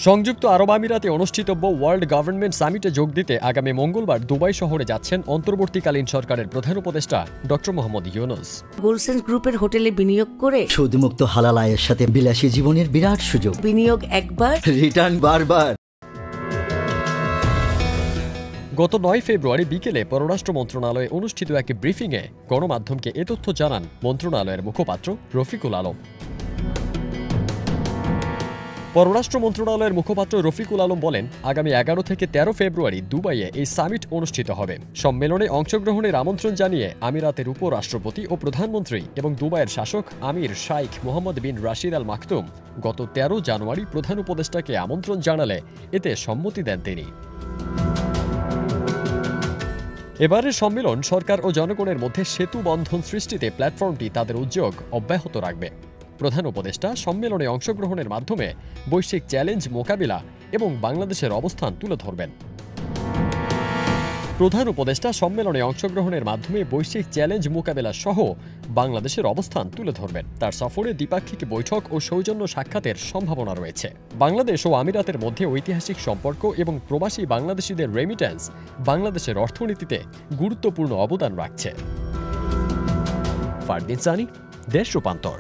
সংযুক্ত আরব আমিরাতে অনুষ্ঠিতব্য ওয়ার্ল্ড গভর্নমেন্ট সামিটে যোগ দিতে আগামী মঙ্গলবার দুবাই শহরে যাচ্ছেন অন্তর্বর্তীকালীন সরকারের প্রধান উপদেষ্টা ড. মোহাম্মদ ইউনূস। গোল্ডসেন্স গ্রুপের হোটেলে বিনিয়োগ করে সুদমুক্ত হালাল আয়ের সাথে বিলাসী জীবনের বিরাট সুযোগ। বিনিয়োগ একবার, রিটার্ন বারবার। গত 9 ফেব্রুয়ারি বিকেলে পররাষ্ট্র মন্ত্রণালয়ে অনুষ্ঠিত এক ব্রিফিংয়ে গণমাধ্যমকে এ তথ্য জানান মন্ত্রণালয়ের মুখপাত্র রফিকুল আলম। পররাষ্ট্র মন্ত্রণালয়ের মুখপাত্র রফিকুল আলম বলেন, আগামী 11 থেকে 13 ফেব্রুয়ারি দুবাইয়ে এই সামিট অনুষ্ঠিত হবে। সম্মেলনে অংশগ্রহণের আমন্ত্রণ জানিয়ে আমিরাতের উপরাষ্ট্রপতি ও প্রধানমন্ত্রী এবং দুবাইয়ের শাসক আমির শাইখ মোহাম্মদ বিন রাশিদ আল মাকতুম গত 13 জানুয়ারি প্রধান উপদেষ্টাকে আমন্ত্রণ জানালে এতে সম্মতি দেন তিনি। এবারের সম্মেলন সরকার ও জনগণের মধ্যে সেতু বন্ধন সৃষ্টিতে প্ল্যাটফর্মটি তাদের উদ্যোগ অব্যাহত রাখবে। প্রধান উপদেষ্টা সম্মেলনে অংশগ্রহণের মাধ্যমে বৈশ্বিক চ্যালেঞ্জ মোকাবিলা এবং বাংলাদেশের অবস্থান তুলে ধরবেন। প্রধান উপদেষ্টা সম্মেলনে অংশগ্রহণের মাধ্যমে বৈশ্বিক চ্যালেঞ্জ মোকাবিলা সহ বাংলাদেশের অবস্থান তুলে ধরবেন। তার সফরে দ্বিপাক্ষিক বৈঠক ও সৌজন্য সাক্ষাতের সম্ভাবনা রয়েছে। বাংলাদেশ ও আমিরাতের মধ্যে ঐতিহাসিক সম্পর্ক এবং প্রবাসী বাংলাদেশিদের রেমিট্যান্স বাংলাদেশের অর্থনীতিতে গুরুত্বপূর্ণ অবদান রাখছে। ফারদিন সানি, দেশ রূপান্তর।